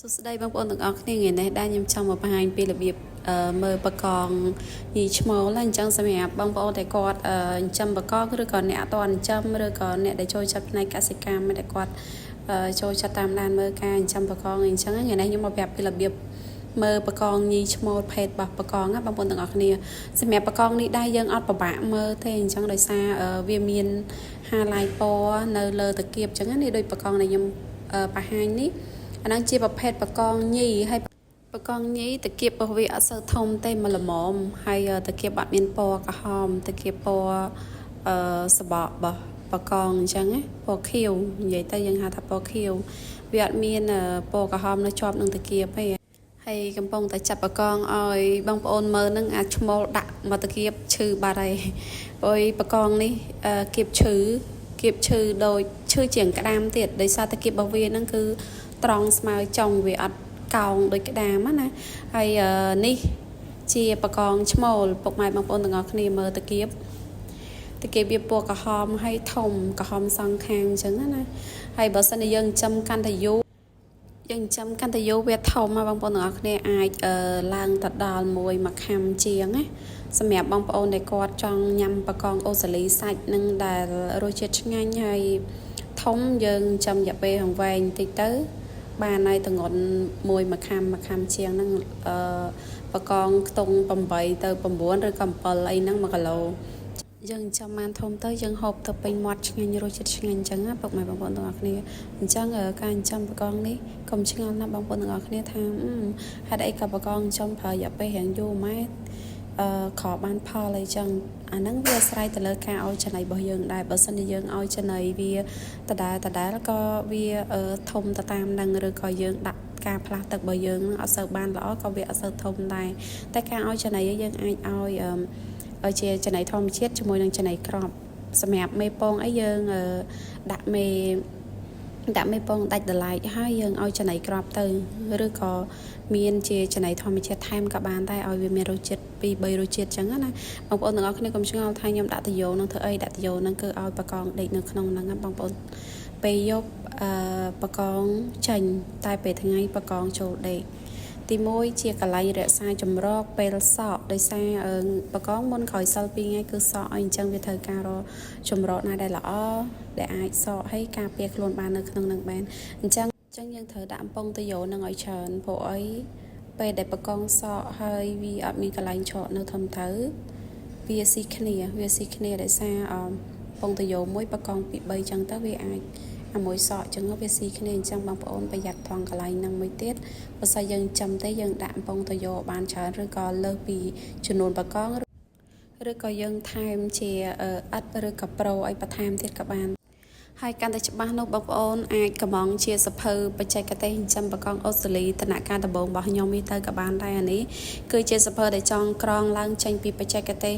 សួស្តីបងប្អូនទាំងអស់គ្នាថ្ងៃនេះដែលខ្ញុំចង់មកបង្ហាញពីរបៀបមើលបកងញីឈ្មោលអញ្ចឹងសម្រាប់បងប្អូនដែលគាត់ចិញ្ចឹមបកងឬក៏អ្នកអត់ទាន់ចិញ្ចឹមឬក៏អ្នកដែលចូលចិត្តផ្នែកកសិកម្មដែលគាត់ចូលចិត្តតាមដានមើលការចិញ្ចឹមបកងអញ្ចឹងថ្ងៃនេះខ្ញុំមកប្រាប់ពីរបៀបមើលបកងញីឈ្មោលភេទរបស់បកងបងប្អូនទាំងអស់គ្នាសម្រាប់បកងនេះដែរយើងអត់ពិបាកមើលទេអញ្ចឹងដោយសារវាមានហាឡៃពណ៌នៅលើតាគៀបអញ្ចឹងនេះដូចបកងដែលខ្ញុំបង្ហាញនេះអាហ្នឹងជាប្រភេទបកងញីហើយបកងញីតាគៀបរបស់វាអត់សូវធំទេមកល្មមហើយតាគៀបអត់មានពណ៌ក្រហមតាគៀបពណ៌សបករបស់បកងអញ្ចឹងណាពណ៌ខៀវនិយាយទៅយើងហៅថាពណ៌ខៀវវាអត់មានពណ៌ក្រហមនៅជាប់នឹងតាគៀបទេហើយកំពុងតែចាប់បកងឲ្យបងប្អូនមើលនឹងអាចឈ្មោលដាក់មកតាគៀបឈឺបាត់ហើយព្រោះបកងនេះគៀបឈឺដូចឈឺជាងក្តាមទៀតដោយសារតាគៀបរបស់វាហ្នឹងគឺត្រង់ស្មើចុងវាអត់កោងដូចក្តាមណាហើយនេះជាបកងឈ្មោលពុកម៉ែបងប្អូនទាំងអស់គ្នាមើលតាគៀបវាពណ៌ក្រហមហើយធំក្រហមសងខាងអញ្ចឹងណាហើយបើសិនជាយើងចិញ្ចឹមកាន់តែយូរវាធំមកបងប្អូនទាំងអស់គ្នាអាចឡើងទៅដល់1ខាំជាងណាសម្រាប់បងប្អូនដែលគាត់ចង់ញ៉ាំបកងអូស្ត្រាលីសាច់នឹងដែលរសជាតិឆ្ងាញ់ហើយធំយើងចាំរយៈពេលវែងតិចទៅបានហើយតងន់1ខាំជាងហ្នឹងបកងខ្ទង់8ទៅ9ឬក៏7អីហ្នឹង1គីឡូយើងចាំបានធំទៅយើងហូបទៅពេញមាត់ឆ្ងាញ់រសជាតិឆ្ងាញ់អញ្ចឹងណាពុកម៉ែបងប្អូនទាំងអស់គ្នាអញ្ចឹងការចិញ្ចឹមបកងនេះកុំឆ្ងល់ណាបងប្អូនទាំងអស់គ្នាថាហេតុអីក៏បកងចិញ្ចឹមប្រើរយៈពេលរៀងយូរម៉ែខបានផលអីចឹងអាហ្នឹងវាអាស្រ័យទៅលើការឲ្យចំណីរបស់យើងដែរបើសិនជាយើងឲ្យចំណីវាដដែលក៏វាធំទៅតាមនឹងឬក៏យើងដាក់ការផ្លាស់ទឹករបស់យើងនឹងអត់សូវបានល្អក៏វាអត់សូវធំដែរតែការឲ្យចំណីយើងអាចឲ្យជាចំណីធម្មជាតិជាមួយនឹងចំណីក្របសម្រាប់មេពងអីយើងដាក់មេពងដាច់ដライហើយយើងឲ្យចំណីក្របទៅឬក៏មានជាចំណីធម្មជាតិថែមក៏បានដែរឲ្យវាមានរសជាតិ2-3រសជាតិចឹងណាបងប្អូនទាំងអស់គ្នាកុំឆ្ងល់ថាខ្ញុំដាក់តាយ៉ូនឹងធ្វើអីដាក់តាយ៉ូនឹងគឺឲ្យបកងដេកនៅក្នុងហ្នឹងបងប្អូនពេលយប់បកងចាញ់តែពេលថ្ងៃបកងចូលដេកទី1ជាកន្លែងរក្សាចម្រោកពេលសក់ដោយសារបកងមុនក្រោយសិល2ថ្ងៃគឺសក់អីអញ្ចឹងវាត្រូវការរកចម្រោកណាដែលល្អដែលអាចសក់ឲ្យការពារខ្លួនបាននៅក្នុងនឹងបានអញ្ចឹងយើងត្រូវដាក់អំពងតាយ៉ូនឹងឲ្យច្រើនព្រោះអីពេលដែលបកងសក់ហើយវាអត់មានកន្លែងឆក់នៅធំទៅវាស៊ីគ្នាដោយសារអំពងតាយ៉ូមួយបកងពី3អញ្ចឹងទៅវាអាចមួយសក់អញ្ចឹងវាស៊ីគ្នាអញ្ចឹងបងប្អូនប្រយ័ត្នថងកន្លែងហ្នឹងមួយទៀតបើសិនយើងចាំទេយើងដាក់អំពងតាយ៉ូបានច្រើនឬក៏លើសពីចំនួនបកងឬក៏យើងថែមជាឥដ្ឋឬក៏ប្រូឲ្យបន្ថែមទៀតក៏បានហើយកាន់តែច្បាស់នោះបងប្អូនអាចកំងជាសភៅបច្ចេកទេសចិញ្ចឹមបកងអូស្ត្រាលីដំណាក់កាលដំបូងរបស់ខ្ញុំនេះទៅក៏បានដែរអានេះគឺជាសភៅដែលចង់ក្រងឡើងចេញពីបច្ចេកទេស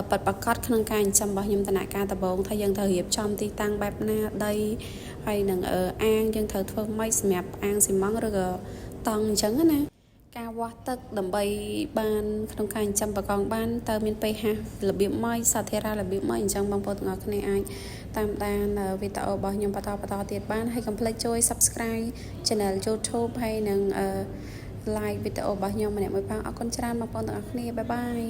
បတ်ប្រកាសក្នុងការចិញ្ចឹមរបស់ខ្ញុំដំណាក់កាលដំបូងថាយើងត្រូវរៀបចំទីតាំងបែបណាដីហើយនឹងអាងយើងត្រូវធ្វើម៉េចសម្រាប់អាងស៊ីម៉ង់ឬក៏តង់អញ្ចឹងណាការវាស់ទឹកដើម្បីបានក្នុងការចិញ្ចឹមបកងបានតើមានpHរបៀបម៉េចសាធារណៈរបៀបម៉េចអញ្ចឹងបងប្អូនទាំងអស់គ្នាអាចតាមដានវីដេអូរបស់ខ្ញុំបន្តទៀតបានហើយកុំភ្លេចជួយ Subscribe Channel YouTube ហើយនឹង like វីដេអូរបស់ខ្ញុំម្នាក់មួយផងអរគុណច្រើនបងប្អូនទាំងអស់គ្នាបាយបាយ